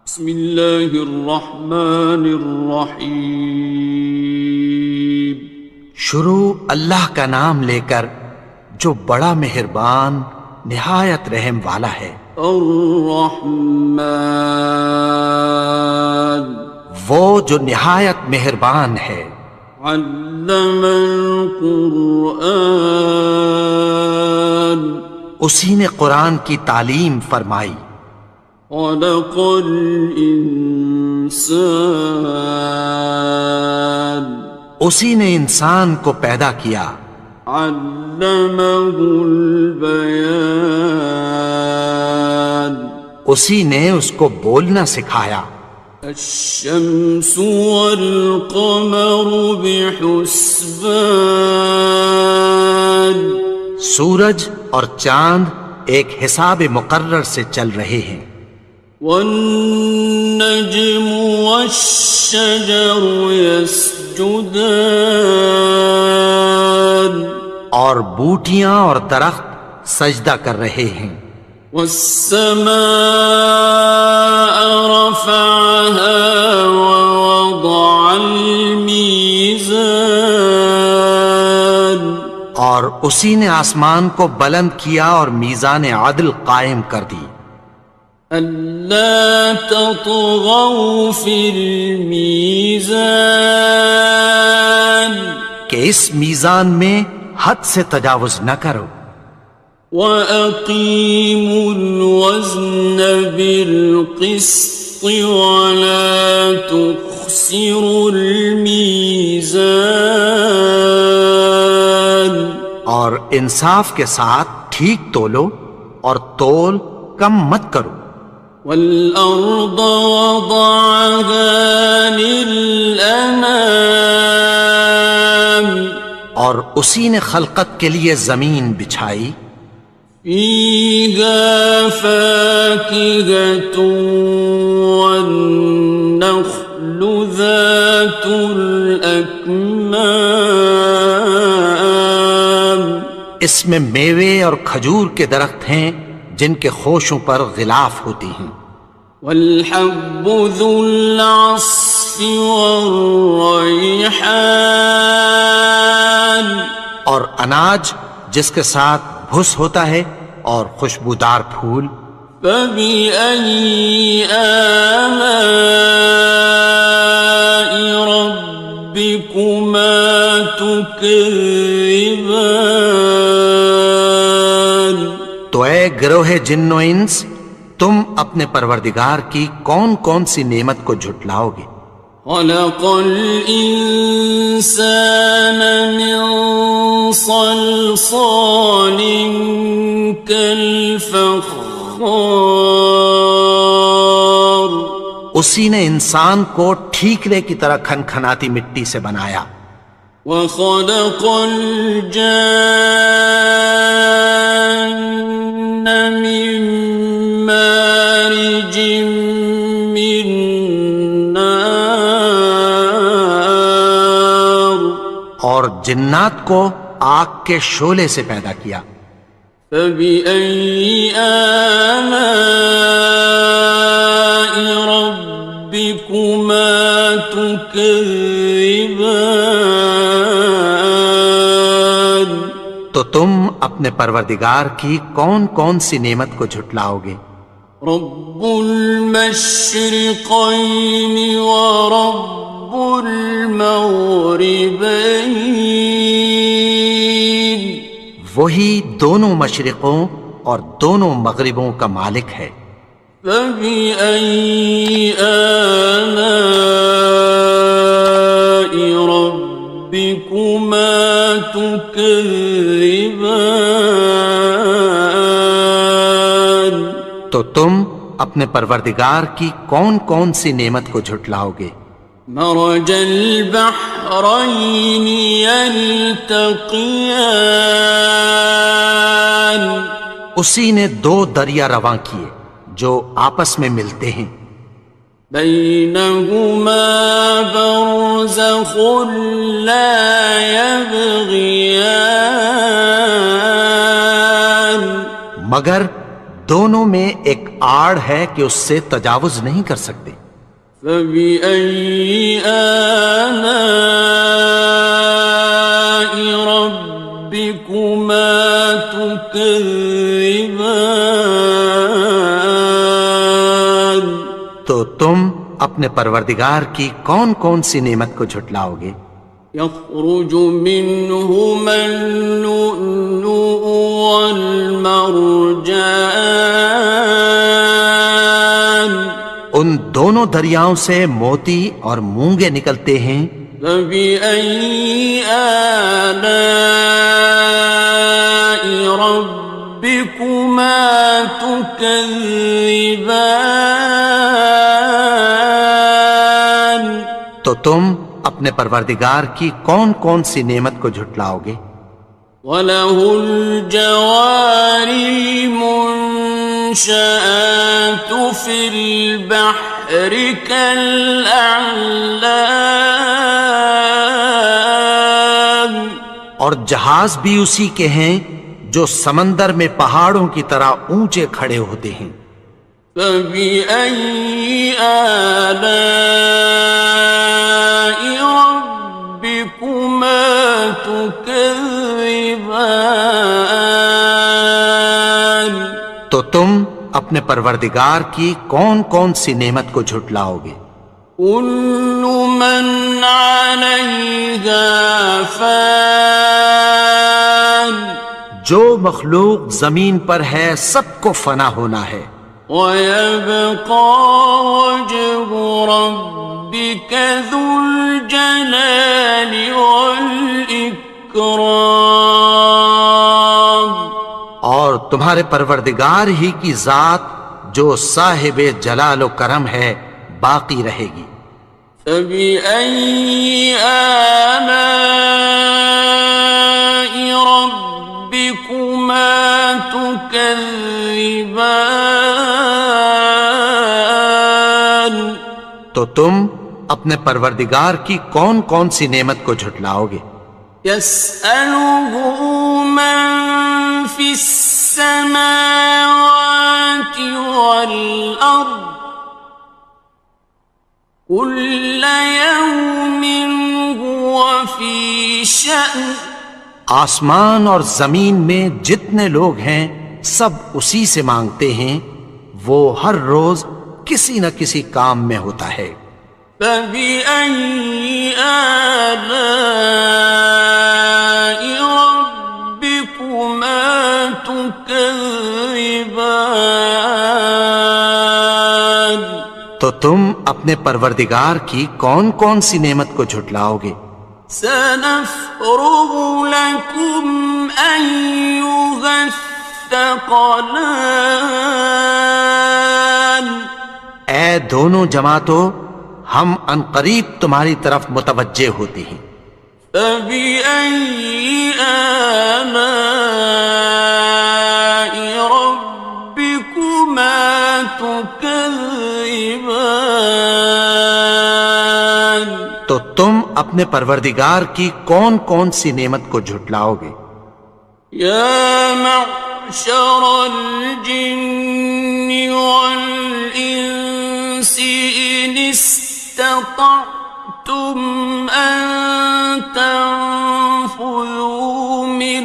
بسم اللہ الرحمن الرحیم۔ شروع اللہ کا نام لے کر جو بڑا مہربان نہایت رحم والا ہے۔ الرحمن، وہ جو نہایت مہربان ہے۔ علم القرآن، اسی نے قرآن کی تعلیم فرمائی۔ خلق الانسان، اسی نے انسان کو پیدا کیا۔ علمہ البیان، اسی نے اس کو بولنا سکھایا۔ الشمس والقمر بحسبان، سورج اور چاند ایک حساب مقرر سے چل رہے ہیں۔ والنجم والشجر يسجدان، اور بوٹیاں اور درخت سجدہ کر رہے ہیں۔ والسماء رفعها ووضع الميزان، اور اسی نے آسمان کو بلند کیا اور میزان عدل قائم کر دی۔ ألا تطغوا في الميزان، کہ اس میزان میں حد سے تجاوز نہ کرو۔ وَأَقِيمُوا الْوَزْنَ بِالْقِسْطِ وَلَا تُخْسِرُوا الْمِيزَانَ، اور انصاف کے ساتھ ٹھیک تولو اور تول کم مت کرو۔ وَالْأَرْضَ وَضَعَهَا لِلْأَنَامِ، اور اسی نے خلقت کے لیے زمین بچھائی۔ فِيهَا فَاكِهَةٌ وَالنَّخْلُ ذَاتُ الْأَكْمَامِ، اس میں میوے اور کھجور کے درخت ہیں جن کے خوشوں پر غلاف ہوتی ہیں۔ وَالْحَبُّ ذُو الْعَصْفِ وَالرَّيْحَانِ، اور اناج جس کے ساتھ بھس ہوتا ہے اور خوشبودار پھول۔ فَبِأَيِّ آلَاءِ رَبِّكُمَا تُكَذِّبَانِ، تو اے گروہ جن و انس، تم اپنے پروردگار کی کون کون سی نعمت کو جھٹلاؤ گے؟ خَلَقَ الْإِنسَانَ مِنْ صَلْصَالٍ كَالْفَخَّارِ، اسی نے انسان کو ٹھیکرے کی طرح کھنکھناتی مٹی سے بنایا۔ وَخَلَقَ الْجَانَّ مِن مَّارِجٍ مِّن نَّارٍ، اور جنات کو آگ کے شعلے سے پیدا کیا۔ فَبِأَيِّ آلَاءِ رَبِّكُمَا تُكَذِّبَانِ، تو تم اپنے پروردگار کی کون کون سی نعمت کو جھٹلاؤ گے؟ رب المشرقين ورب المغربين، وہی دونوں مشرقوں اور دونوں مغربوں کا مالک ہے۔ فَبِأَيِّ آلَاءِ رَبِّكُمَا تُكَذِّبَانِ، تو تم اپنے پروردگار کی کون کون سی نعمت کو جھٹلاؤ گے؟ مرج البحرين يلتقيان، اسی نے دو دریا رواں کیے جو آپس میں ملتے ہیں۔ بينهما برزخ لا يبغيان، مگر دونوں میں ایک آڑ ہے کہ اس سے تجاوز نہیں کر سکتے. فبأي آلاء ربكما تكذبان. تو تم اپنے پروردگار کی کون کون سی نعمت کو جھٹلاؤ گے؟ يخرج منهما اللؤلؤ والمرجان. ان دونوں دریاؤں سے موتی اور مونگے نکلتے ہیں. فبأي آلاء ربكما تكذبان. تو تم اپنے پروردگار کی کون کون سی نعمت کو جھٹلاؤ گے؟ وَلَهُ الْجَوَارِ الْمُنشَآتُ فِي الْبَحْرِ كَالْأَعْلَامِ. اور جہاز بھی اسی کے ہیں جو سمندر میں پہاڑوں کی طرح اونچے کھڑے ہوتے ہیں. فَبِأَيِّ آلَاءِ رَبِّكُمَا تُكَذِّبَانِ. تو تم اپنے پروردگار کی کون کون سی نعمت کو جھٹلاؤ گے؟ كُلُّ مَنْ عَلَيْهَا فَانٍ. جو مخلوق زمین پر ہے سب کو فنا ہونا ہے. وَيَبْقَى وَجْهُ رَبِّكَ ذُو الْجَلَالِ وَالْإِكْرَامِ. اور تمہارے پروردگار ہی کی ذات جو صاحب جلال و کرم ہے باقی رہے گی. فَبِأَيِّ آلَاءِ رَبِّكُمَا تُكَذِّبَانِ. تو تم اپنے پروردگار کی کون کون سی نعمت کو جھٹلاؤ گے؟ يَسْأَلُهُ مَن فِي السَّمَاوَاتِ وَالْأَرْضِ كُلَّ يَوْمٍ هُوَ فِي شَأْنٍ. آسمان اور زمین میں جتنے لوگ ہیں سب اسی سے مانگتے ہیں، وہ ہر روز کسی نہ کسی کام میں ہوتا ہے. فَبِأَيِّ آلَاءِ رَبِّكُمَا تُكَذِّبَانِ. تو تم اپنے پروردگار کی کون کون سی نعمت کو جھٹلاؤ گے؟ سَنَفْرُغُ لَكُمْ أَيُّهَ الثَّقَلَانِ. اے دونوں جماعتوں، ہم عنقریب تمہاری طرف متوجہ ہوتے ہیں. فَبِأَيِّ آلَاءِ رَبِّكُمَا تُكَذِّبَانِ. تو تم اپنے پروردگار کی کون کون سی نعمت کو جھٹلاؤ گے؟ يَا مَعْشَرَ الْجِنِّ وَالْإِنسِ إِنِ اسْتَطَعْتُمْ أَن تَنفُذُوا مِنْ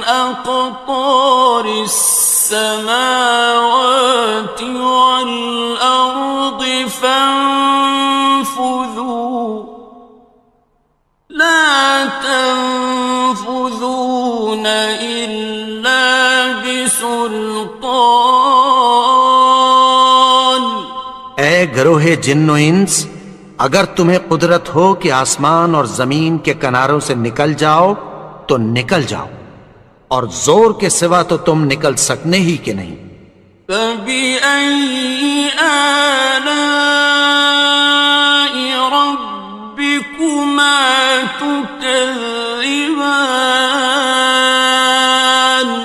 أَقْطَارِ السَّمَاوَاتِ وَالْأَرْضِ فَانفُذُوا لَا تَنفُذُونَ إِلَّا بِسُلْطَانٍ. اے گروہ جن و انس، اگر تمہیں قدرت ہو کہ آسمان اور زمین کے کناروں سے نکل جاؤ تو نکل جاؤ، اور زور کے سوا تو تم نکل سکنے ہی کہ نہیں. فَبِأَيِّ آلَاءِ رَبِّكُمَا تُكَذِّبَانِ.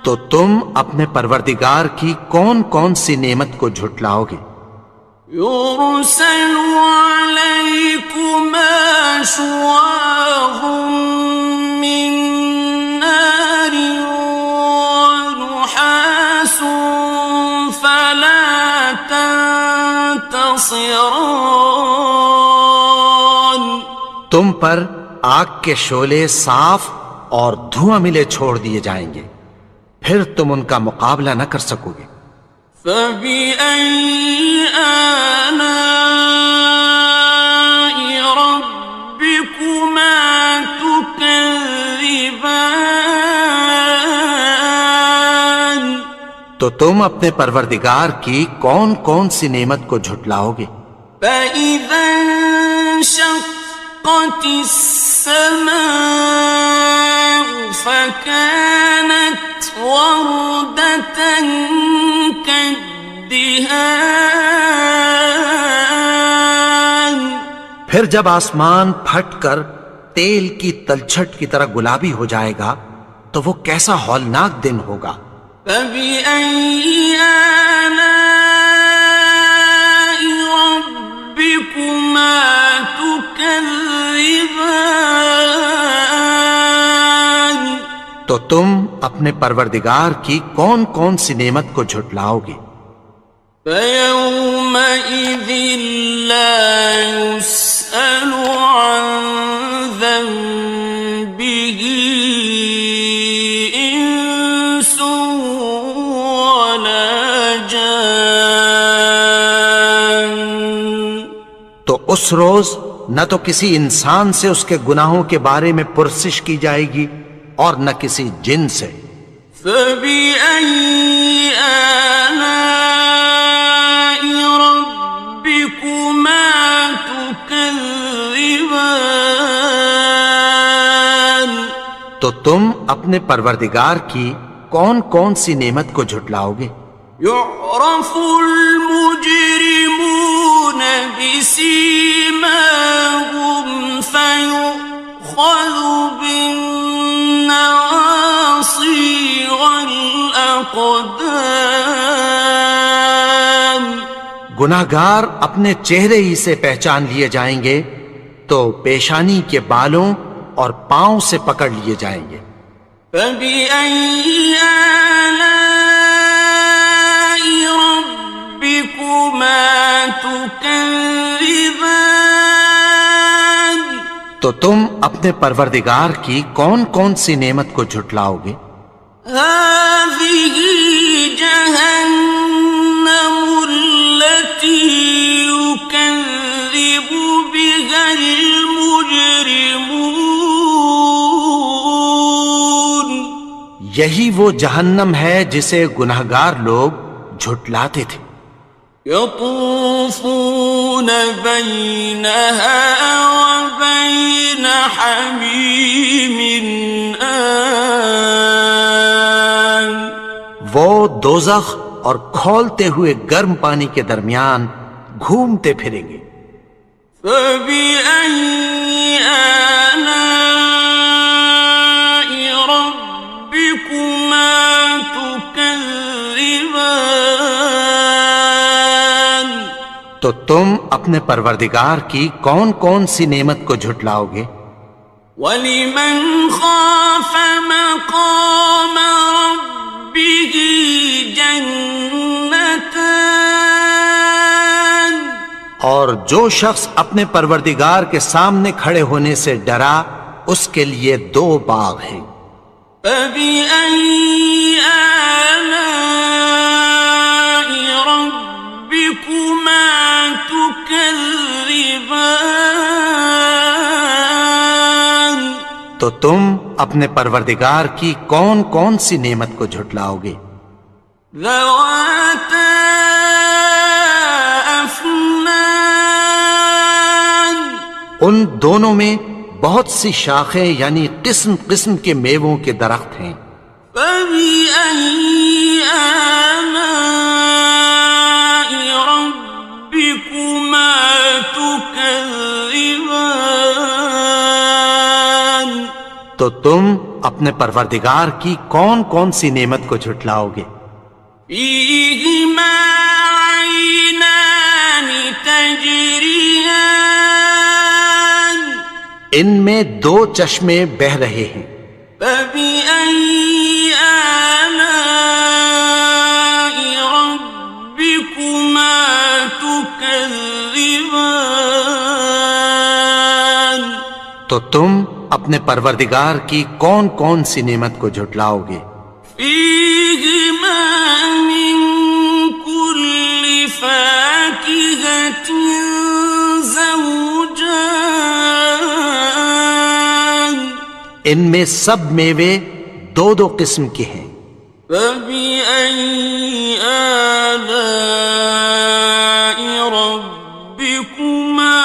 تو تم اپنے پروردگار کی کون کون سی نعمت کو جھٹلاؤ گے؟ يُرْسَلُ عَلَيْكُمَا شُوَاظٌ مِّن نَّارٍ وَنُحَاسٌ خاصران. تم پر آگ کے شعلے صاف اور دھواں ملے چھوڑ دیے جائیں گے، پھر تم ان کا مقابلہ نہ کر سکو گے۔ فبأي آلاء ربكما تكذبان. تو تم اپنے پروردگار کی کون کون سی نعمت کو جھٹلاؤ گے؟ فإذا انشقت السماء فكانت وردة كالدهان. پھر جب آسمان پھٹ کر تیل کی تلچھٹ کی طرح گلابی ہو جائے گا تو وہ کیسا ہولناک دن ہوگا۔ فبأي آلاء ربكما تكذبان. تو تم اپنے پروردگار کی کون کون سی نعمت کو جھٹلاؤ گے؟ فيومئذ لا يسأل عن ذنبه إنس ولا جان. تو اس روز نہ تو کسی انسان سے اس کے گناہوں کے بارے میں پرسش کی جائے گی اور نہ کسی جن سے۔ فبأي آلاء ربكما تكذبان. تو تم اپنے پروردگار کی کون کون سی نعمت کو جھٹلاؤ گے؟ يعرف المجرمون بسيماهم فيؤخذ بالنواصي والأقدام. گناہگار اپنے چہرے ہی سے پہچان لیے جائیں گے تو پیشانی کے بالوں اور پاؤں سے پکڑ لیے جائیں گے۔ فبأي آلاء ربكما تكذبان. تو تم اپنے پروردگار کی کون کون سی نعمت کو جھٹلاؤ گے؟ هذه جهنم التي يكذب بها المجرمون. یہی وہ جہنم ہے جسے گناہگار لوگ جھٹلاتے تھے۔ يطوفون بينها وبين حميم آن. وہ دوزخ اور کھولتے ہوئے گرم پانی کے درمیان گھومتے پھریں گے۔ فبأي آلاء ربكما تكذبان. تو تم اپنے پروردگار کی کون کون سی نعمت کو جھٹلاؤ گے؟ وَلِمَنْ خَافَ مَقَامَ رَبِّهِ جَنَّتَانِ. اور جو شخص اپنے پروردگار کے سامنے کھڑے ہونے سے ڈرا اس کے لیے 2 باغ ہیں۔ فَبِأَيِّ آلَاءِ رَبِّكُمَا تُكَذِّبَانِ. تو تم اپنے پروردگار کی کون کون سی نعمت کو جھٹلاؤ گے؟ ذَوَاتَا أَفْنَانٍ. ان دونوں میں بہت سی شاخیں یعنی قسم قسم کے میووں کے درخت ہیں۔ فَبِأَيِّ آلَاءِ رَبِّكُمَا تُكَذِّبَانِ. تو تم اپنے پروردگار کی کون کون سی نعمت کو جھٹلاؤ گے؟ فِيهِمَا عَيْنَانِ تَجْرِيَانِ. ان میں 2 چشمے بہہ رہے ہیں۔ فَبِأَيِّ آلَاءِ رَبِّكُمَا تُكَذِّبَانِ. تكذبان تو تم اپنے پروردگار کی کون کون سی نعمت کو جھٹلاؤ گے؟ فيهما من كل فاكهة زوجان ان میں سب میوے دو دو قسم کے ہیں۔ فبأي آلاء ربكما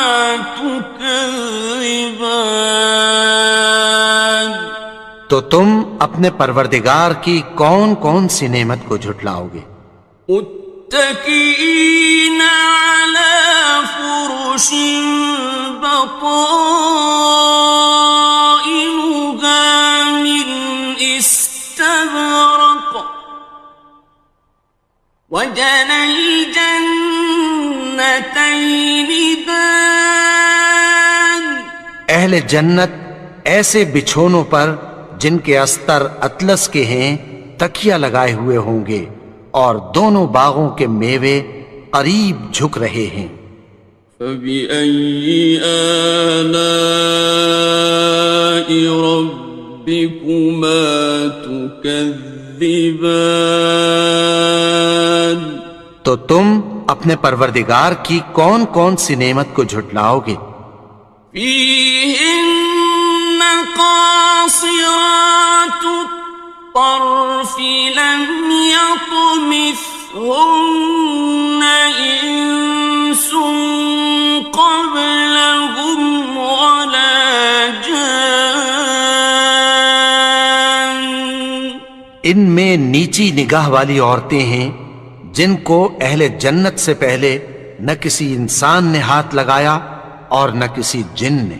تكذبان تو تم اپنے پروردگار کی کون کون سی نعمت کو جھٹلاؤ گے؟ متكئين على فرش بطائنها من استبرق وجنى الجنتين دان اہل جنت ایسے بچھونوں پر جن کے استر اطلس کے ہیں تکیہ لگائے ہوئے ہوں گے، اور دونوں باغوں کے میوے قریب جھک رہے ہیں۔ فبأي آلاء ربكما تكذبان تو تم اپنے پروردگار کی کون کون سی نعمت کو جھٹلاؤ گے؟ فيهن قاصرات الطرف لم يطمثهن إنس قبلهم ولا جان ان میں نیچی نگاہ والی عورتیں ہیں جن کو اہل جنت سے پہلے نہ کسی انسان نے ہاتھ لگایا اور نہ کسی جن نے۔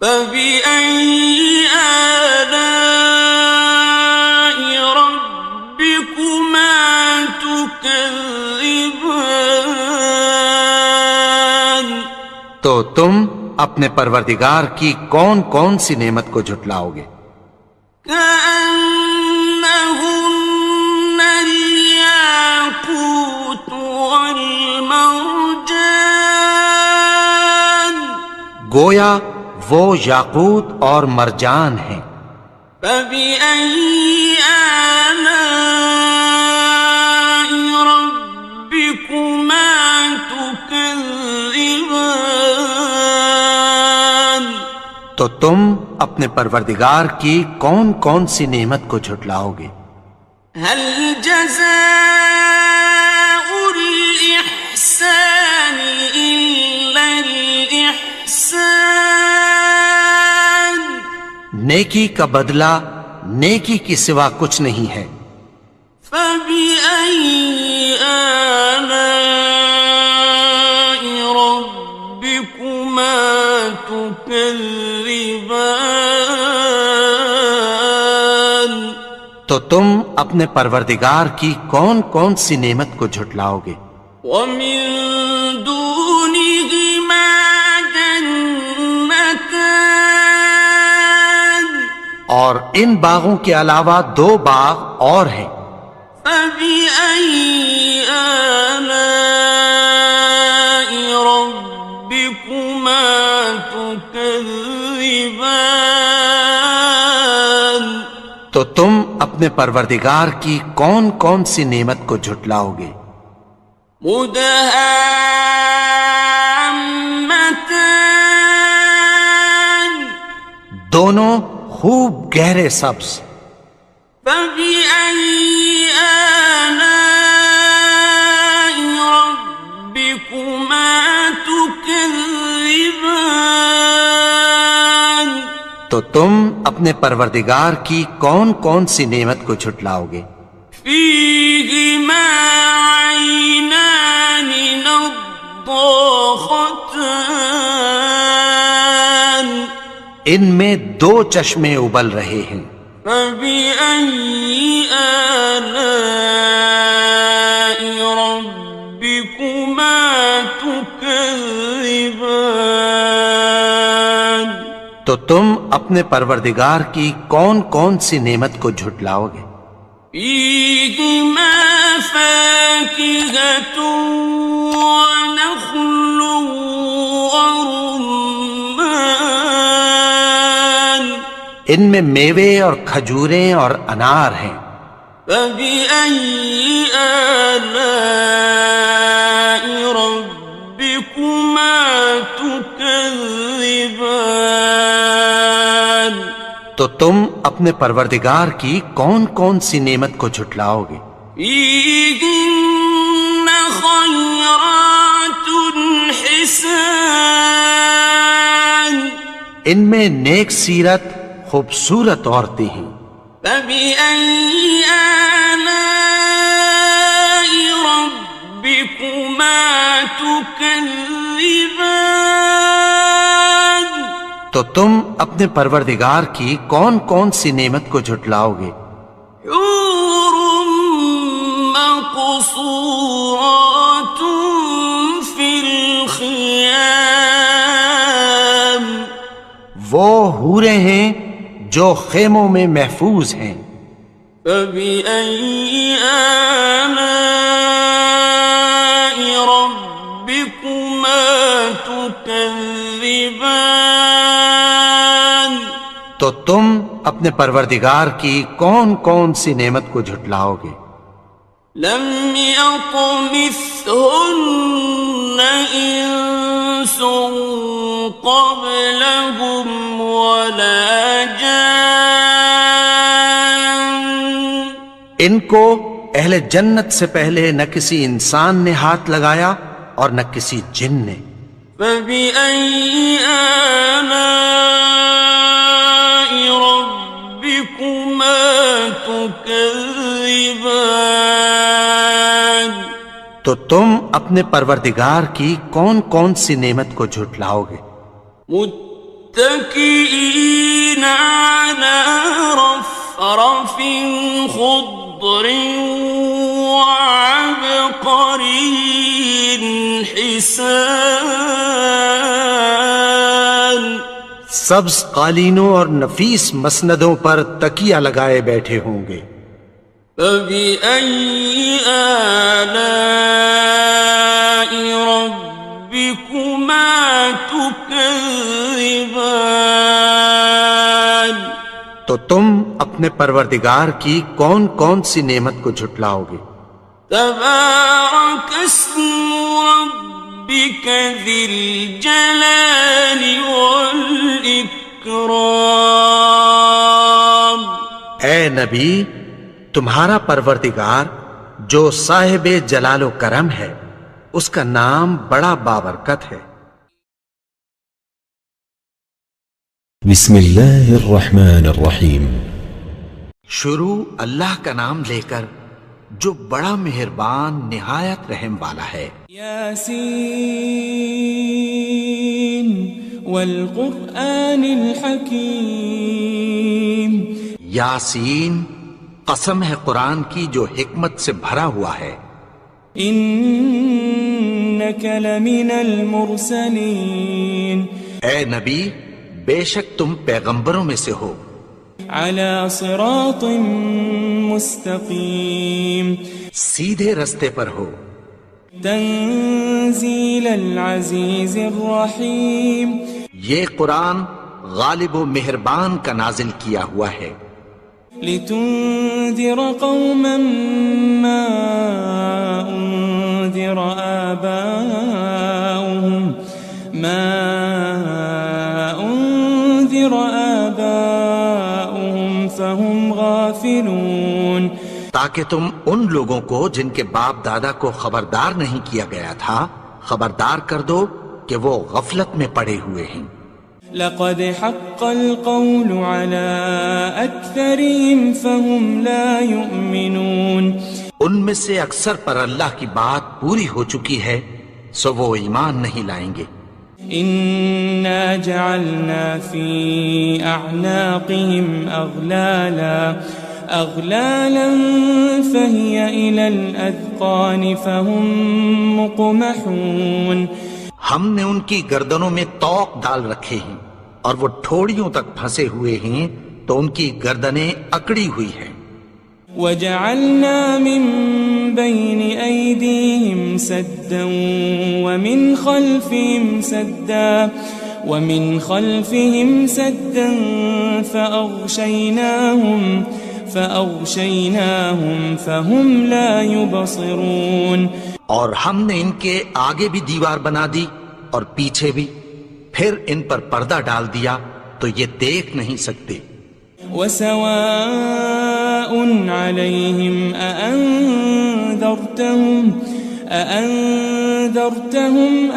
فبأي آلاء ربكما تكذبان تو تم اپنے پروردگار کی کون کون سی نعمت کو جھٹلاؤ گے؟ كأنهن الياقوت والمرجان گویا وہ یاقوت اور مرجان ہیں۔ فبأي آلاء ربكما تكذبان تو تم اپنے پروردگار کی کون کون سی نعمت کو جھٹلاؤ گے؟ هل جزاء الإحسان إلا الإحسان نیکی کا بدلہ نیکی کی سوا کچھ نہیں ہے۔ فبأي آلاء ربكما تكذبان تو تم اپنے پروردگار کی کون کون سی نعمت کو جھٹلاؤ گے؟ ومن دونهما جنتان اور ان باغوں کے علاوہ دو باغ اور ہیں۔ فبأي آلاء ربكما تكذبان تو تم اپنے پروردگار کی کون کون سی نعمت کو جھٹلاؤ گے؟ مدهامتان دونوں خوب گہرے سبز۔ فبأي آلاء ربكما تكذبان تو تم اپنے پروردگار کی کون کون سی نعمت کو جھٹلاؤ گے؟ فيهما عينان نضاختان ان میں دو چشمے ابل رہے ہیں۔ فبأي آلاء ربكما تكذبان تو تم اپنے پروردگار کی کون کون سی نعمت کو جھٹلاؤ گے؟ فيهما فاكهة ونخل ورمان ان میں میوے اور کھجوریں اور انار ہیں. فبأي آلاء ربكما تكذبان تو تم اپنے پروردگار کی کون کون سی نعمت کو جھٹلاؤ گے؟ فيهن خيرات حسان ان میں نیک سیرت خوبصورت عورتیں ہیں. فبأي آلاء ربكما تكذبان تو تم اپنے پروردگار کی کون کون سی نعمت کو جھٹلاؤ گے؟ حور مقصورات في الخيام وہ حوریں ہیں جو خیموں میں محفوظ ہیں. فبأي آلاء ربكما تكذبان تو تم اپنے پروردگار کی کون کون سی نعمت کو جھٹلاؤ گے؟ لم يطمثهن إنس قبلهم ولا جان ان کو اہل جنت سے پہلے نہ کسی انسان نے ہاتھ لگایا اور نہ کسی جن نے. فبأي آلاء ربكما تكذبان تو تم اپنے پروردگار کی کون کون سی نعمت کو جھٹلاؤ گے؟ متكئين على رفرف خضر وعبقري حسان سبز قالینوں اور نفیس مسندوں پر تکیہ لگائے بیٹھے ہوں گے. فبأي آلاء ربكما تكذبان تو تم اپنے پروردگار کی کون کون سی نعمت کو جھٹلاؤ گے؟ تبارك اسم ربك ذي الجلال والإكرام اے نبی، تمہارا پروردگار جو صاحب جلال و کرم ہے اس کا نام بڑا بابرکت ہے. بسم اللہ الرحمن الرحیم. شروع اللہ کا نام لے کر جو بڑا مہربان نہایت رحم والا ہے. یاسین والقرآن الحکیم. یاسین، قسم ہے قرآن کی جو حکمت سے بھرا ہوا ہے. انک لمن المرسلین. اے نبی، بے شک تم پیغمبروں میں سے ہو. علی صراط مستقیم. سیدھے رستے پر ہو. تنزیل العزیز الرحیم. یہ قرآن غالب و مہربان کا نازل کیا ہوا ہے. لتنذر قوما ما انذر آباؤهم فهم غافلون. تاکہ تم ان لوگوں کو جن کے باپ دادا کو خبردار نہیں کیا گیا تھا خبردار کر دو کہ وہ غفلت میں پڑے ہوئے ہیں. لقد حق القول على أكثرهم فهم لا يؤمنون. ان میں سے اکثر پر اللہ کی بات پوری ہو چکی ہے سو وہ ایمان نہیں لائیں گے. إنا جعلنا في أعناقهم أغلالا فهي إلى الأذقان فهم مقمحون. ہم نے ان کی گردنوں میں طوق ڈال رکھے ہیں اور وہ ٹھوڑیوں تک پھنسے ہوئے ہیں تو ان کی گردنیں اکڑی ہوئی ہیں. وجعلنا من بين أيديهم سدا ومن خلفهم سدا فأغشيناهم فهم لا يبصرون. اور ہم نے ان کے آگے بھی دیوار بنا دی اور پیچھے بھی، پھر ان پر پردہ ڈال دیا تو یہ دیکھ نہیں سکتے. وسواء عليهم أأنذرتهم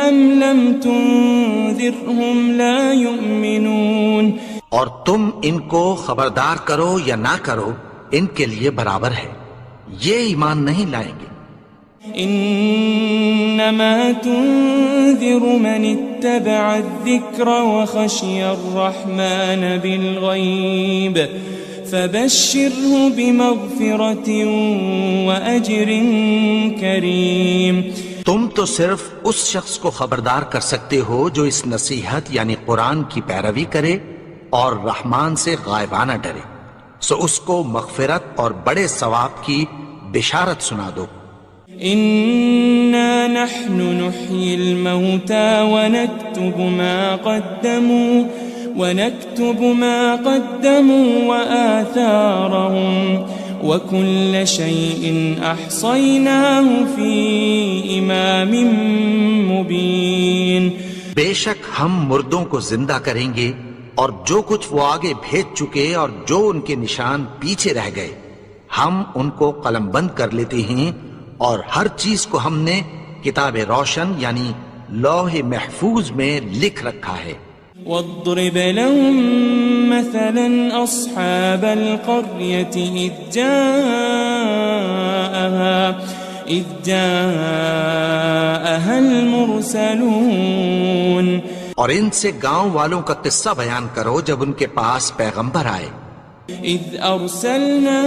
أم لم تنذرهم لا يؤمنون. اور تم ان کو خبردار کرو یا نہ کرو، ان کے لیے برابر ہے، یہ ایمان نہیں لائیں گے. انما تنذر من اتبع الذکر وخشی الرحمن بالغیب فبشره بمغفرة واجر کریم. تم تو صرف اس شخص کو خبردار کر سکتے ہو جو اس نصیحت یعنی قرآن کی پیروی کرے اور رحمان سے غائبانہ ڈرے، سو اس کو مغفرت اور بڑے ثواب کی بشارت سنا دو. إنا نحن نحيي الموتى ونكتب ما قدموا وآثارهم وكل شيء أحصيناه في إمام مبين. بے شک ہم مردوں کو زندہ کریں گے اور جو کچھ وہ آگے بھیج چکے اور جو ان کے نشان پیچھے رہ گئے ہم ان کو قلم بند کر لیتے ہیں، اور ہر چیز کو ہم نے کتاب روشن یعنی لوح محفوظ میں لکھ رکھا ہے. واضرب لهم مثلا أصحاب القرية إذ جاءها المرسلون. اور ان سے گاؤں والوں کا قصہ بیان کرو جب ان کے پاس پیغمبر آئے. إذ أرسلنا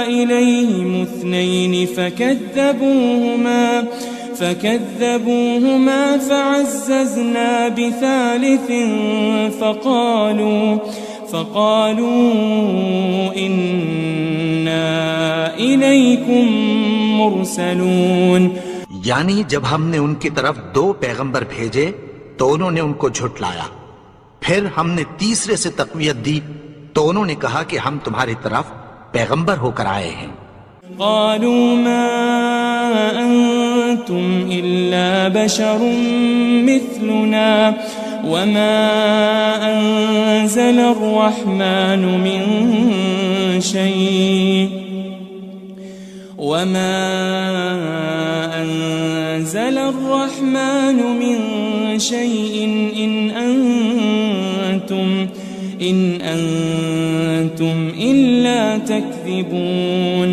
إليهم 2 فكذبوهما فعززنا بثالث فقالوا إنا إليكم مرسلون. یعنی جب ہم نے ان کی طرف 2 پیغمبر بھیجے تو انہوں نے ان کو جھٹلایا، پھر ہم نے تیسرے سے تقویت دی تو انہوں نے کہا کہ ہم تمہاری طرف پیغمبر ہو کر آئے ہیں. قالوا ما أنتم إلا بشر مثلنا وما أنزل الرحمن من شيء إن أنتم إلا تكذبون.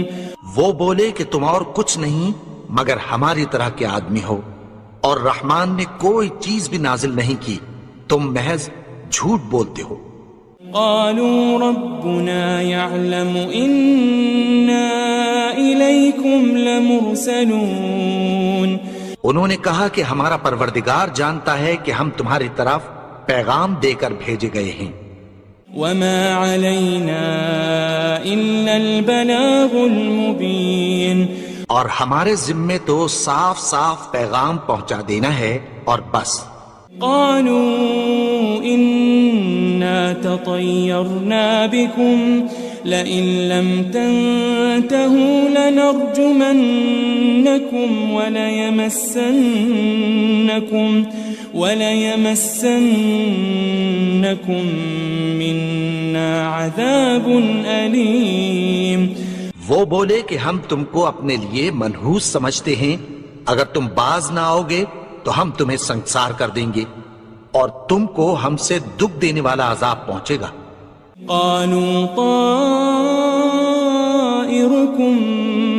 وہ بولے کہ تم اور کچھ نہیں مگر ہماری طرح کے آدمی ہو، اور رحمان نے کوئی چیز بھی نازل نہیں کی، تم محض جھوٹ بولتے ہو. قالوا ربنا يعلم إنا إليكم لمرسلون. انہوں نے کہا کہ ہمارا پروردگار جانتا ہے کہ ہم تمہاری طرف پیغام دے کر بھیجے گئے ہیں. وما علينا إلا البلاغ المبين. اور ہمارے ذمے تو صاف صاف پیغام پہنچا دینا ہے اور بس. قالوا إنا تطيرنا بكم لئن لم تنتهوا لنرجمنكم وليمسنكم منا عذاب أليم. وہ بولے کہ ہم تم کو اپنے لیے منحوس سمجھتے ہیں، اگر تم باز نہ آؤ گے تو ہم تمہیں سنسار کر دیں گے اور تم کو ہم سے دکھ دینے والا عذاب پہنچے گا. قالوا طائركم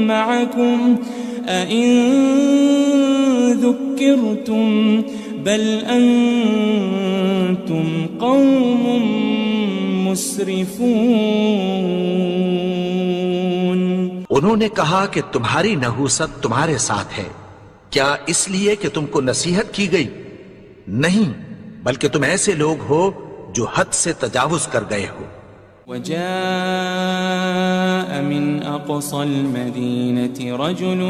معكم أئن ذكرتم بل أنتم قوم مسرفون. انہوں نے کہا کہ تمہاری نحوست تمہارے ساتھ ہے، کیا اس لیے کہ تم کو نصیحت کی گئی؟ نہیں، بلکہ تم ایسے لوگ ہو جو حد سے تجاوز کر گئے ہو. وجاء من أقصى المدينة رجل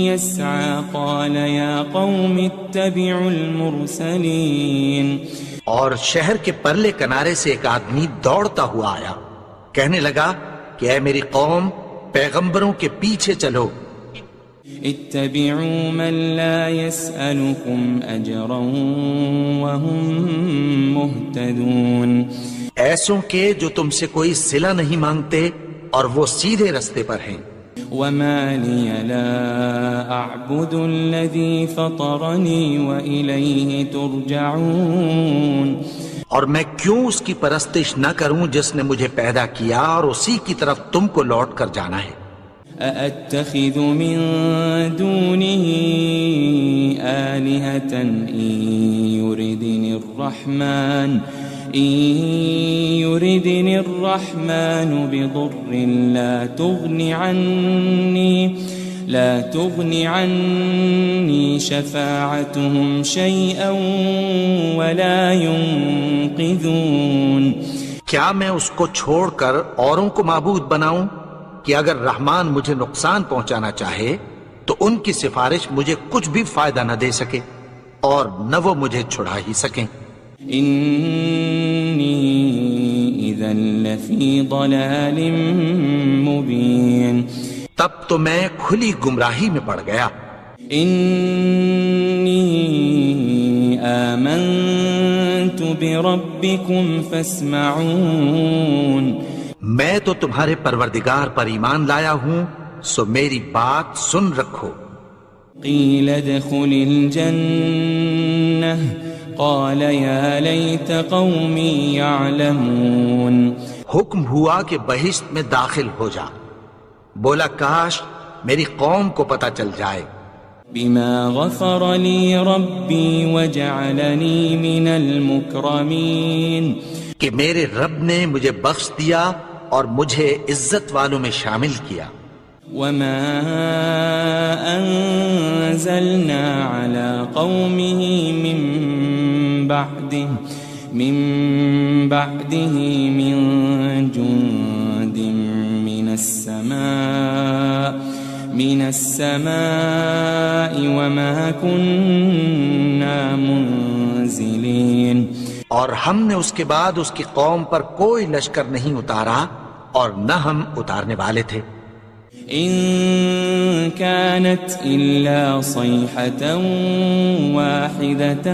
يسعى قال يا قوم اتبعوا المرسلين. اور شہر کے پرلے کنارے سے ایک آدمی دوڑتا ہوا آیا، کہنے لگا کہ اے میری قوم، پیغمبروں کے پیچھے چلو. اتبعوا من لا يسألكم أجرا وهم مهتدون. ایسوں کے جو تم سے کوئی صلہ نہیں مانگتے اور وہ سیدھے رستے پر ہیں. وما لي لا أعبد الذي فطرني وإليه ترجعون. اور میں کیوں اس کی پرستش نہ کروں جس نے مجھے پیدا کیا اور اسی کی طرف تم کو لوٹ کر جانا ہے. أأتخذ من دونه آلهة إن يردني الرحمن بضر لا تغني عني شفاعتهم شيئا ولا ينقذون. کیا میں اس کو چھوڑ کر اوروں کو معبود بناؤں کہ اگر رحمان مجھے نقصان پہنچانا چاہے تو ان کی سفارش مجھے کچھ بھی فائدہ نہ دے سکے اور نہ وہ مجھے چھڑا ہی سکیں. إني إذا لفي ضلال مبين. تب تو میں کھلی گمراہی میں پڑ گیا. إني آمنت بربكم فاسمعون. میں تو تمہارے پروردگار پر ایمان لایا ہوں، سو میری بات سن رکھو. قيل ادخل الجنة قال يا ليت قومي يعلمون. حکم ہوا کہ بہشت میں داخل ہو جا. بولا کاش میری قوم کو پتہ چل جائے. بما غفر لي ربي وجعلني من المكرمين. کہ میرے رب نے مجھے بخش دیا اور مجھے عزت والوں میں شامل کیا. وما أنزلنا على قومه من بعده من جند من السماء وما كنا منزلين. اور ہم نے اس کے بعد اس کی قوم پر کوئی لشکر نہیں اتارا اور نہ ہم اتارنے والے تھے. إن كانت إلا صيحة واحدة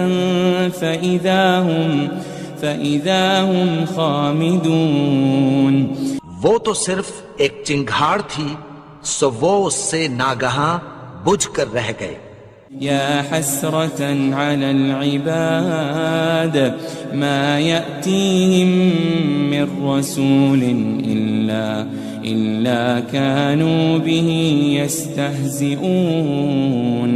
فإذا هم خامدون. وہ تو صرف ایک چنگھاڑ تھی، سو وہ اس سے ناگہاں بجھ کر رہ گئے. يا حسرة على العباد ما يأتيهم من رسول إلا كانوا به يستهزئون.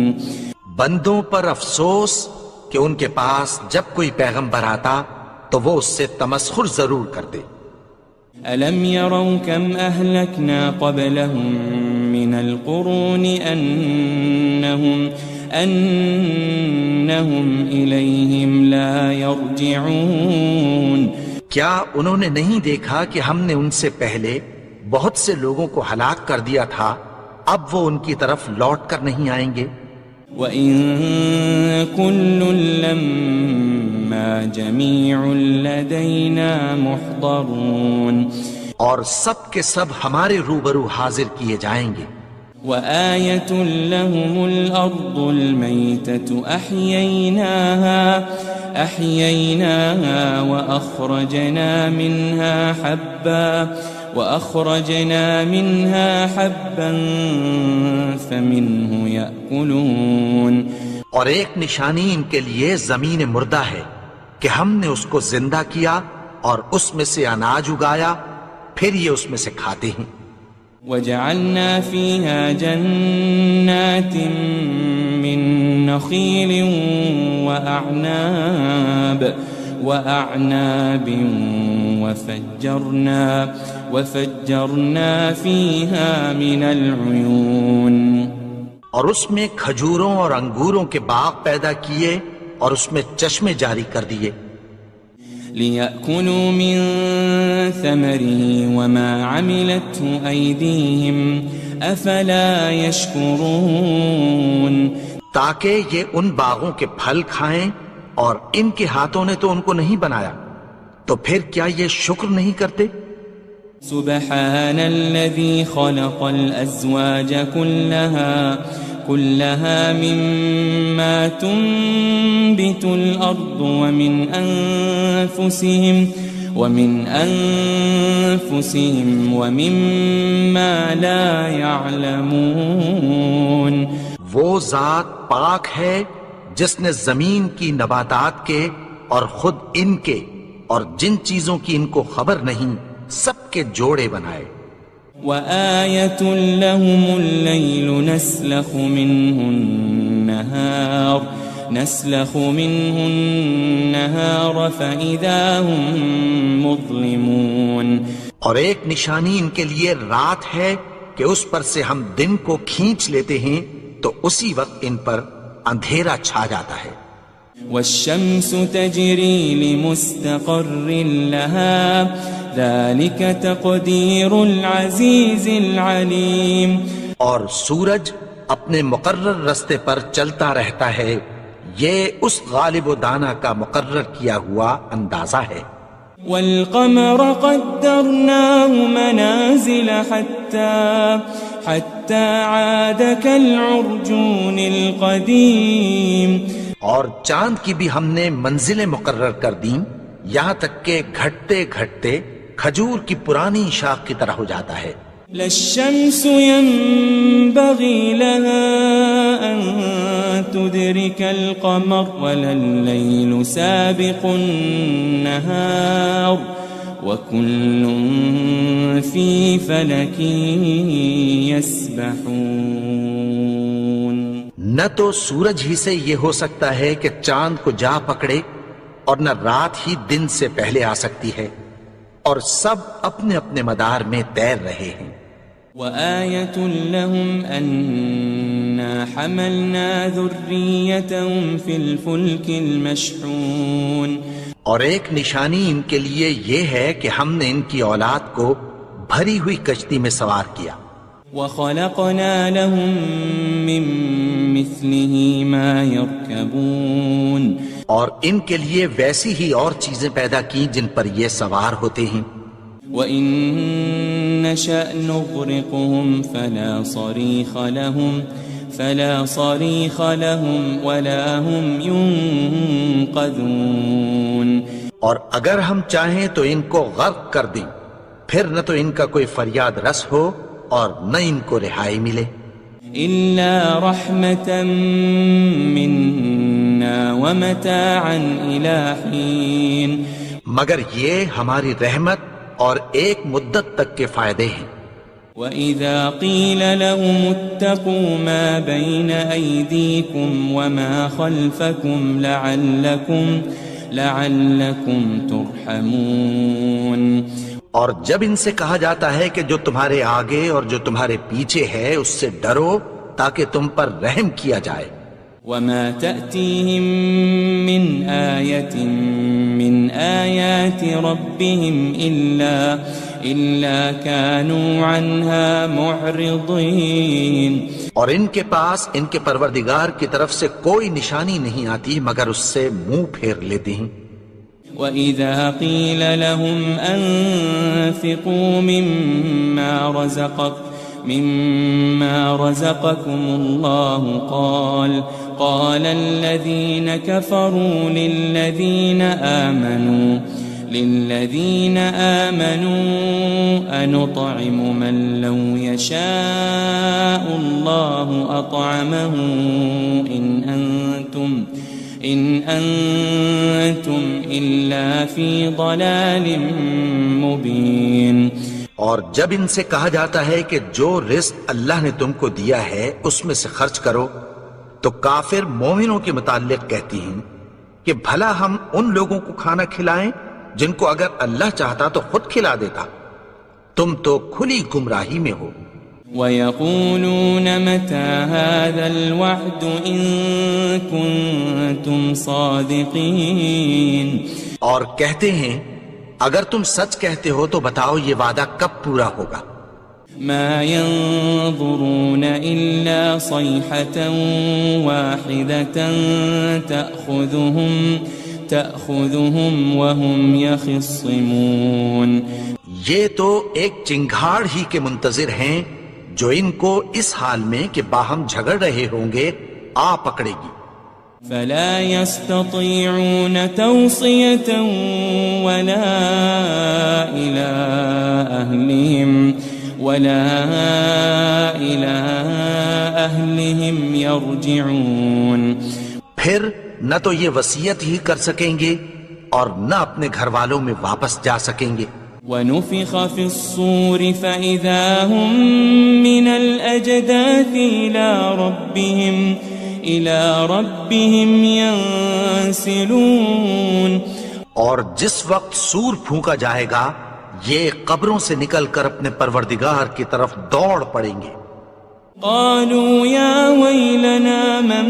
بندوں پر افسوس کہ ان کے پاس جب کوئی پیغمبر آتا تو وہ اس سے تمسخر ضرور کرتے. ألم يروا كم أهلكنا قبلهم من القرون أنهم إليهم لا يرجعون. کیا انہوں نے نہیں دیکھا کہ ہم نے ان سے پہلے بہت سے لوگوں کو ہلاک کر دیا تھا، اب وہ ان کی طرف لوٹ کر نہیں آئیں گے. وَإِن كُلٌّ لَمَّا جَمِيعٌ لَدَيْنَا مُحْضَرُونَ. اور سب کے سب ہمارے روبرو حاضر کیے جائیں گے. وآية لهم الأرض الميتة أحييناها وأخرجنا منها حبا فمنه يأكلون. اور ایک نشانی ان کے لیے زمین مردہ ہے کہ ہم نے اس کو زندہ کیا اور اس میں سے اناج اگایا، پھر یہ اس میں سے کھاتے ہیں. وجعلنا فيها جنات من نخيل وأعناب وفجرنا فيها من العيون. اور اس میں کھجوروں اور انگوروں کے باغ پیدا کیے اور اس میں چشمے جاری کر دیے. ليأكلوا من ثمره وما عملته أيديهم أفلا يشكرون تاکہ یہ ان باغوں کے پھل کھائیں اور ان کے ہاتھوں نے تو ان کو نہیں بنایا، تو پھر کیا یہ شکر نہیں کرتے؟ سبحان الذي خلق الأزواج كلها مما تنبت الأرض ومن أنفسهم ومما لا يعلمون وہ ذات پاک ہے جس نے زمین کی نباتات کے اور خود ان کے اور جن چیزوں کی ان کو خبر نہیں سب کے جوڑے بنائے۔ وآية لهم الليل نسلخ منه النهار فإذا هم مظلمون اور ایک نشانی ان کے لیے رات ہے کہ اس پر سے ہم دن کو کھینچ لیتے ہیں تو اسی وقت ان پر اندھیرا چھا جاتا ہے۔ والشمس تجري لمستقر لها ذلك تقدير العزيز العليم اور سورج اپنے مقرر رستے پر چلتا رہتا ہے، یہ اس غالب و دانا کا مقرر کیا ہوا اندازہ ہے۔ والقمر قدرناه منازل حتى عاد كالعرجون القديم اور چاند کی بھی ہم نے منزلیں مقرر کر دیں یہاں تک کہ گھٹتے گھٹتے کھجور کی پرانی شاخ کی طرح ہو جاتا ہے۔ لا الشمس ينبغي لها أن تدرك القمر ولا الليل سابق النهار وكل في فلك يسبحون نہ تو سورج ہی سے یہ ہو سکتا ہے کہ چاند کو جا پکڑے اور نہ رات ہی دن سے پہلے آ سکتی ہے، اور سب اپنے اپنے مدار میں تیر رہے ہیں۔ وآية لهم أنا حملنا ذريتهم في الفلك المشحون اور ایک نشانی ان کے لیے یہ ہے کہ ہم نے ان کی اولاد کو بھری ہوئی کشتی میں سوار کیا۔ وخلقنا لهم من مثله ما يركبون اور ان کے لیے ویسی ہی اور چیزیں پیدا کی جن پر یہ سوار ہوتے ہیں۔ وَإِن نَّشَأْ نُغْرِقْهُمْ فَلَا صَرِيخَ لَهُمْ وَلَا هُمْ يُنقَذُونَ اور اگر ہم چاہیں تو ان کو غرق کر دیں، پھر نہ تو ان کا کوئی فریاد رس ہو اور نہ ان کو رہائی ملے۔ إِلَّا رَحْمَةً مِّنَّا وَمَتَاعًا إِلَى حِينٍ مگر یہ ہماری رحمت اور ایک مدت تک کے فائدے ہیں۔ وَإِذَا قِيلَ لَهُمُ اتَّقُوا مَا بَيْنَ أَيْدِيكُمْ وَمَا خَلْفَكُمْ لَعَلَّكُمْ تُرْحَمُونَ اور جب ان سے کہا جاتا ہے کہ جو تمہارے آگے اور جو تمہارے پیچھے ہے اس سے ڈرو تاکہ تم پر رحم کیا جائے۔ وَمَا تَأْتِيهِم مِّنْ آيَةٍ مِّنْ آيَاتِ رَبِّهِمْ إِلَّا كَانُوا عَنْهَا مُعْرِضِينَ اور ان کے پاس ان کے پروردگار کی طرف سے کوئی نشانی نہیں آتی مگر اس سے منہ پھیر لیتے ہیں۔ وَإِذَا قِيلَ لَهُمْ أَنفِقُوا مِمَّا رَزَقَكُمُ اللَّهُ قَالَ الَّذِينَ كَفَرُوا لِلَّذِينَ آمَنُوا أَنُطْعِمُ مَن لَّوْ يَشَاءُ اللَّهُ أَطْعَمَهُ إِنْ أَنْتُمْ إِلَّا فِي ضَلَالٍ مُبِينٍ اور جب ان سے کہا جاتا ہے کہ جو رزق اللہ نے تم کو دیا ہے اس میں سے خرچ کرو تو کافر مومنوں کے متعلق کہتی ہیں کہ بھلا ہم ان لوگوں کو کھانا کھلائیں جن کو اگر اللہ چاہتا تو خود کھلا دیتا، تم تو کھلی گمراہی میں ہو۔ وَيَقُولُونَ مَتَى هَذَا الْوَعْدُ إِن كُنتُمْ صَادِقِينَ اور کہتے ہیں اگر تم سچ کہتے ہو تو بتاؤ یہ وعدہ کب پورا ہوگا؟ مَا يَنظُرُونَ إِلَّا صَيْحَةً وَاحِدَةً تَأْخُذُهُمْ وَهُمْ يَخِصِّمُونَ یہ تو ایک چنگھاڑ ہی کے منتظر ہیں جو ان کو اس حال میں کہ باہم جھگڑ رہے ہوں گے آ پکڑے گی۔ فَلَا يَسْتَطِيعُونَ تَوْصِيَةً وَلَا إِلَىٰ أَهْلِهِمْ يَرْجِعُونَ پھر نہ تو یہ وصیت ہی کر سکیں گے اور نہ اپنے گھر والوں میں واپس جا سکیں گے۔ وَنُفِخَ فِي الصُّورِ فَإِذَا هُم مِّنَ الْأَجْدَاثِ إِلَىٰ رَبِّهِمْ يَنسِلُونَ اور جس وقت سور پھونکا جائے گا یہ قبروں سے نکل کر اپنے پروردگار کی طرف دوڑ پڑیں گے۔ قالوا يا ويلنا من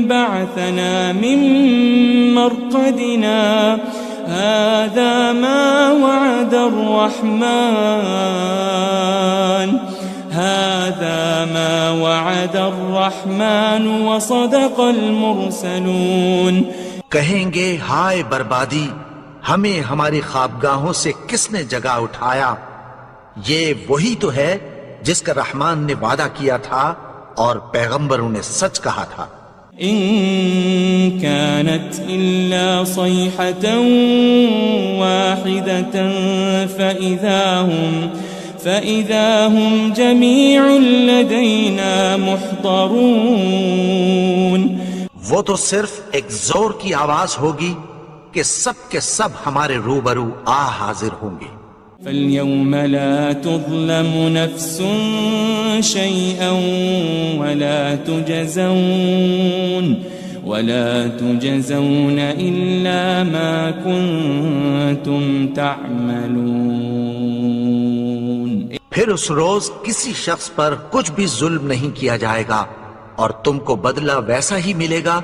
بعثنا من مرقدنا هذا ما وعد الرحمن وصدق المرسلون کہیں گے ہائے بربادی، ہمیں ہماری خوابگاہوں سے کس نے جگا اٹھایا؟ یہ وہی تو ہے جس کا رحمان نے وعدہ کیا تھا اور پیغمبروں نے سچ کہا تھا۔ ان كانت الا صيحة واحدة فإذا هم جميع لدينا محضرون وہ تو صرف ایک زور کی آواز ہوگی کہ سب کے سب ہمارے روبرو آ حاضر ہوں گے۔ فَالْيَوْمَ لَا تُظْلَمُ نَفْسٌ شَيْئًا وَلَا تُجَزَوْنَ إِلَّا مَا كُنتُمْ تَعْمَلُونَ پھر اس روز کسی شخص پر کچھ بھی ظلم نہیں کیا جائے گا اور تم کو بدلہ ویسا ہی ملے گا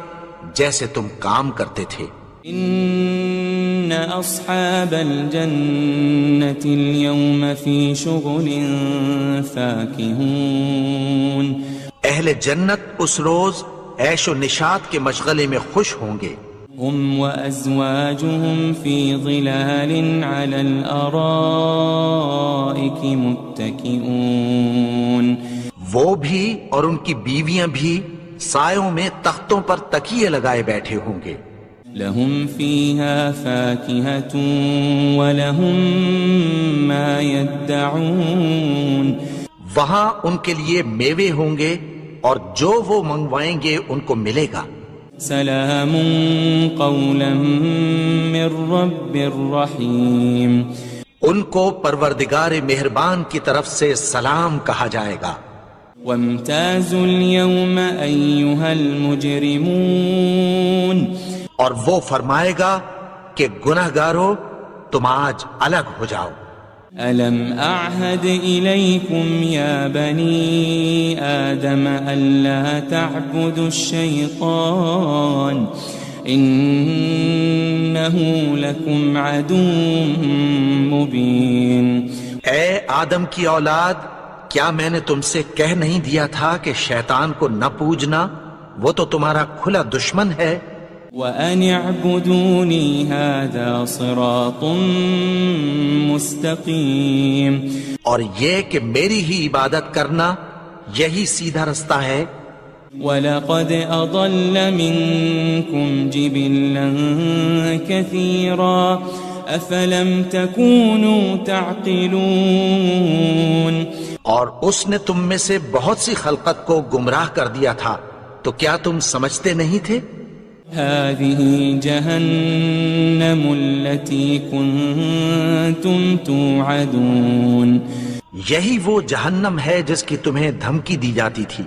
جیسے تم کام کرتے تھے۔ ان اصحاب الجنة اليوم في شغل فاكهون اہل جنت اس روز عیش و نشاط کے مشغلے میں خوش ہوں گے۔ هم وأزواجهم في ظلال على الأرائك متكئون وہ بھی اور ان کی بیویاں بھی سایوں میں تختوں پر تکیے لگائے بیٹھے ہوں گے۔ لهم فيها فاكهة ولهم ما يدعون وہاں ان کے لیے میوے ہوں گے اور جو وہ منگوائیں گے ان کو ملے گا۔ سلام قولا من رب الرحیم ان کو پروردگار مہربان کی طرف سے سلام کہا جائے گا۔ وامتازوا اليوم أيها المجرمون اور وہ فرمائے گا کہ گناہگارو تم آج الگ ہو جاؤ۔ ألم أعهد إليكم يا بني آدم ألا تعبدوا الشيطان إنه لكم عدو مبين اے آدم کی اولاد، کیا میں نے تم سے کہہ نہیں دیا تھا کہ شیطان کو نہ پوجنا، وہ تو تمہارا کھلا دشمن ہے۔ وَأَنِ اعْبُدُونِي هَذَا صِرَاطٌ مُسْتَقِيمٌ اور یہ کہ میری ہی عبادت کرنا یہی سیدھا رستہ ہے۔ وَلَقَدْ أَضَلَّ مِنْكُمْ جِبِلًّا كَثِيرًا أَفَلَمْ تَكُونُوا تَعْقِلُونَ اور اس نے تم میں سے بہت سی خلقت کو گمراہ کر دیا تھا، تو کیا تم سمجھتے نہیں تھے؟ هذه جهنم التي كنتم توعدون یہی وہ جہنم ہے جس کی تمہیں دھمکی دی جاتی تھی۔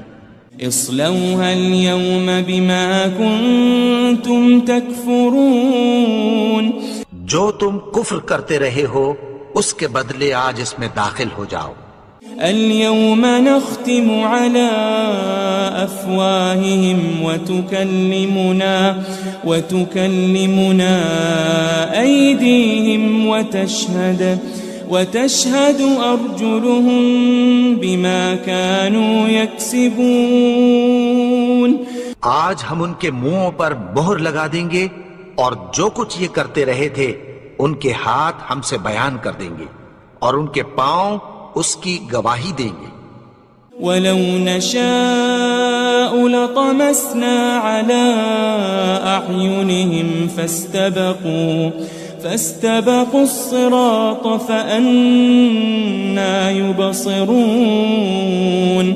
اصلوها اليوم بما كنتم تكفرون جو تم کفر کرتے رہے ہو اس کے بدلے آج اس میں داخل ہو جاؤ۔ اليوم نختم على أفواههم وتكلمنا أيديهم وتشهد أرجلهم بما كانوا يكسبون. آج ہم ان کے منہوں پر مہر لگا دیں گے اور جو کچھ یہ کرتے رہے تھے ان کے ہاتھ ہم سے بیان کر دیں گے اور ان کے پاؤں اس کی گواہی دیں گے. وَلَوْ نَشَاءُ لَطَمَسْنَا عَلَىٰ أَعْيُنِهِمْ فَاسْتَبَقُوا الصِّرَاطَ فَأَنَّىٰ يُبْصِرُونَ.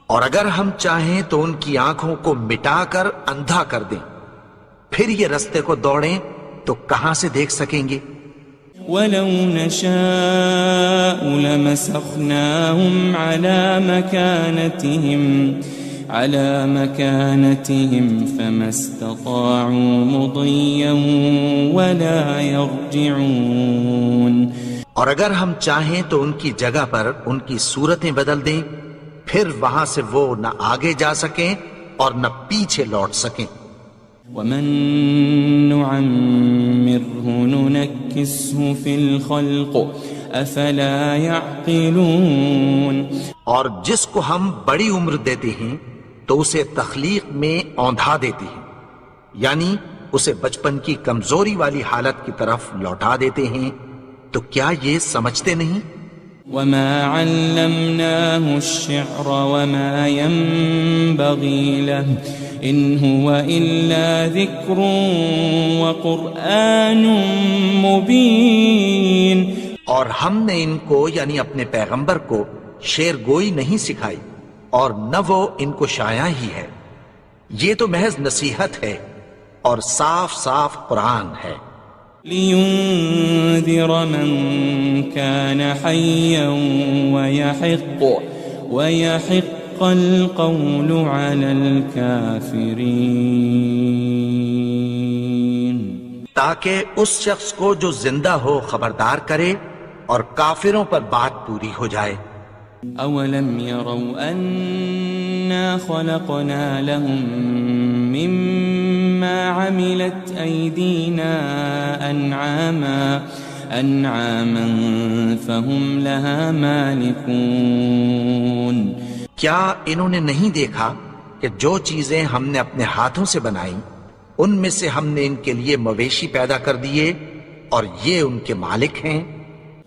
اور اگر ہم چاہیں تو ان کی آنکھوں کو مٹا کر اندھا کر دیں، پھر یہ رستے کو دوڑیں تو کہاں سے دیکھ سکیں گے. وَلَوْ نَشَاءُ لَمَسَخْنَاهُمْ عَلَى مَكَانَتِهِمْ فَمَا اسْتَطَاعُوا مُضِيًّا وَلَا يَرْجِعُونَ. اور اگر ہم چاہیں تو ان کی جگہ پر ان کی صورتیں بدل دیں، پھر وہاں سے وہ نہ آگے جا سکیں اور نہ پیچھے لوٹ سکیں. وَمَن نُعَمِّرْهُ نُنَكِّسْهُ فِي الْخَلْقِ أَفَلَا يَعْقِلُونَ. اور جس کو ہم بڑی عمر دیتے ہیں تو اسے تخلیق میں اوندھا دیتے ہیں، یعنی اسے بچپن کی کمزوری والی حالت کی طرف لوٹا دیتے ہیں. تو کیا یہ سمجھتے نہیں؟ وَمَا عَلَّمْنَاهُ الشِّعْرَ وَمَا يَنبَغِي لَهُ إِنْ هُوَ إِلَّا ذِكْرٌ وَقُرْآنٌ مُبِينٌ. اور ہم نے ان کو یعنی اپنے پیغمبر کو شعر گوئی نہیں سکھائی اور نہ وہ ان کو شایع ہی ہے، یہ تو محض نصیحت ہے اور صاف صاف قرآن ہے. لِيُنذِرَ مَن كَانَ حَيًّا وَيَحِقَّ الْقَوْلُ عَلَى الْكَافِرِينَ. تاکہ اس شخص کو جو زندہ ہو خبردار کرے اور کافروں پر بات پوری ہو جائے. أَوَلَمْ يَرَوْا أَنَّا خَلَقْنَا لَهُم مِّمَّا عَمِلَتْ أَيْدِينَا أَنْعَامًا فَهُمْ لَهَا مَالِكُونَ. کیا انہوں نے نہیں دیکھا کہ جو چیزیں ہم نے اپنے ہاتھوں سے بنائیں ان میں سے ہم نے ان کے لیے مویشی پیدا کر دیے اور یہ ان کے مالک ہیں.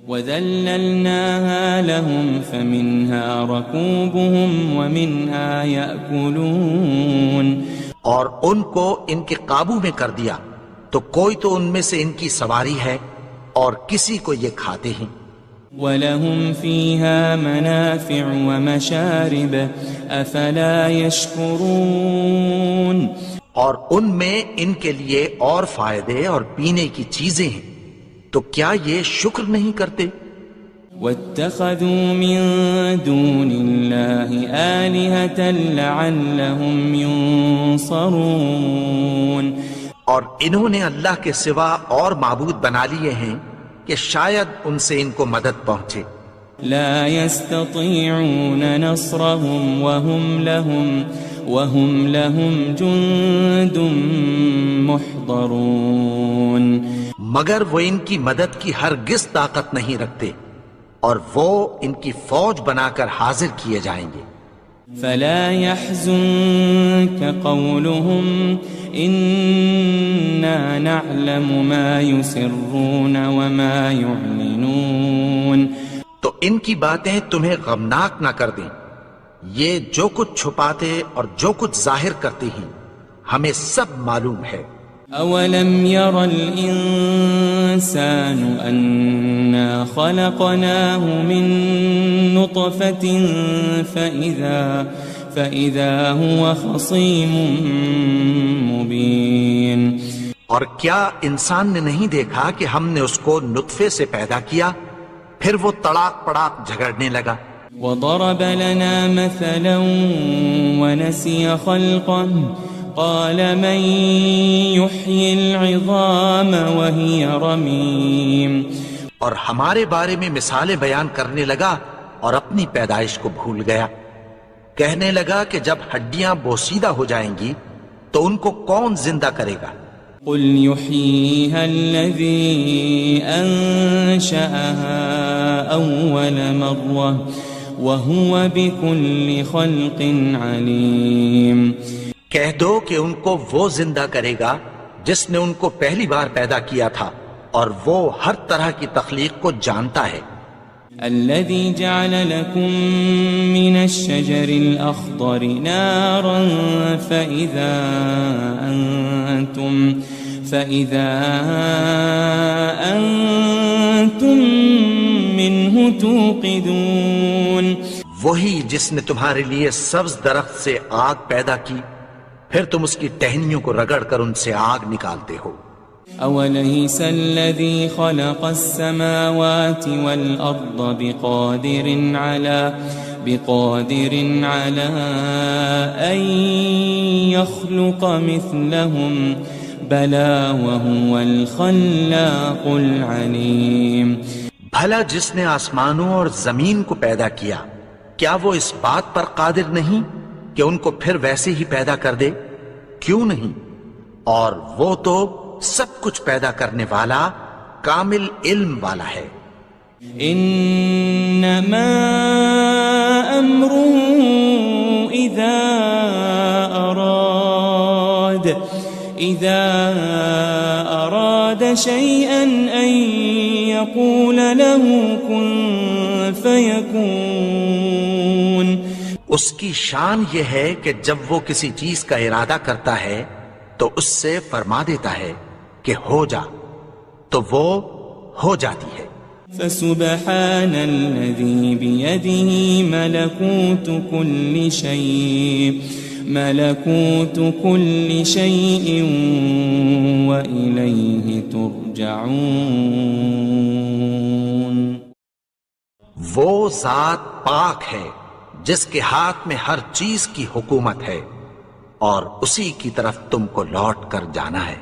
وَذَلَّلْنَاهَا لَهُمْ فَمِنْهَا رَكُوبُهُمْ وَمِنْهَا يَأْكُلُونَ. اور ان کو ان کے قابو میں کر دیا تو کوئی تو ان میں سے ان کی سواری ہے اور کسی کو یہ کھاتے ہیں. وَلَهُمْ فِيهَا مَنَافِعُ وَمَشَارِبُ أَفَلَا يَشْكُرُونَ. اور ان میں ان کے لیے اور فائدے اور پینے کی چیزیں ہیں، تو کیا یہ شکر نہیں کرتے؟ وَاتَّخَذُوا مِن دُونِ اللَّهِ آلِهَةً لَعَلَّهُمْ يُنصَرُونَ. اور انہوں نے اللہ کے سوا اور معبود بنا لیے ہیں کہ شاید ان سے ان کو مدد پہنچے. لا يستطيعون نصرهم وهم لهم جند محضرون. مگر وہ ان کی مدد کی ہرگز طاقت نہیں رکھتے اور وہ ان کی فوج بنا کر حاضر کیے جائیں گے. فلا يحزنك قولهم إنا نعلم ما يسرون وما يعلنون. تو ان کی باتیں تمہیں غمناک نہ کر دیں، یہ جو کچھ چھپاتے اور جو کچھ ظاہر کرتے ہیں ہمیں سب معلوم ہے. أولم ير الإنسان أنا خلقناه من نطفة فإذا هو خصيم مبين. اور کیا انسان نے نہیں دیکھا کہ ہم نے اس کو نطفے سے پیدا کیا پھر وہ تڑاک پڑاک جھگڑنے لگا. وضرب لنا مثلا ونسي خلقه قال من يحيي العظام وهي رميم. اور ہمارے بارے میں مثالیں بیان کرنے لگا اور اپنی پیدائش کو بھول گیا. کہنے لگا کہ جب ہڈیاں بوسیدہ ہو جائیں گی تو ان کو کون زندہ کرے گا؟ قل يحييها الذي أنشأها أول مرة وهو بكل خلق عليم. کہہ دو کہ ان کو وہ زندہ کرے گا جس نے ان کو پہلی بار پیدا کیا تھا اور وہ ہر طرح کی تخلیق کو جانتا ہے. الذي جعل لكم من الشجر الأخضر نارا فإذا أنتم منه توقدون. وہی جس نے تمہارے لیے سبز درخت سے آگ پیدا کی پھر تم اس کی ٹہنیوں کو رگڑ کر ان سے آگ نکالتے ہو. أوليس الذي خلق السماوات والأرض بقادر على أن يخلق مثلهم بلى وهو الخلاق العليم. بھلا جس نے آسمانوں اور زمین کو پیدا کیا کیا وہ اس بات پر قادر نہیں کہ ان کو پھر ویسے ہی پیدا کر دے؟ کیوں نہیں؟ اور وہ تو سب کچھ پیدا کرنے والا کامل علم والا ہے. انما امره اذا اراد شيئا ان يقول له كن فيكون. اس کی شان یہ ہے کہ جب وہ کسی چیز کا ارادہ کرتا ہے تو اس سے فرما دیتا ہے کہ ہو جا تو وہ ہو جاتی ہے. فسبحان الذي بيده ملكوت كل شيء وإليه ترجعون. وہ ذات پاک ہے جس کے ہاتھ میں ہر چیز کی حکومت ہے اور اسی کی طرف تم کو لوٹ کر جانا ہے.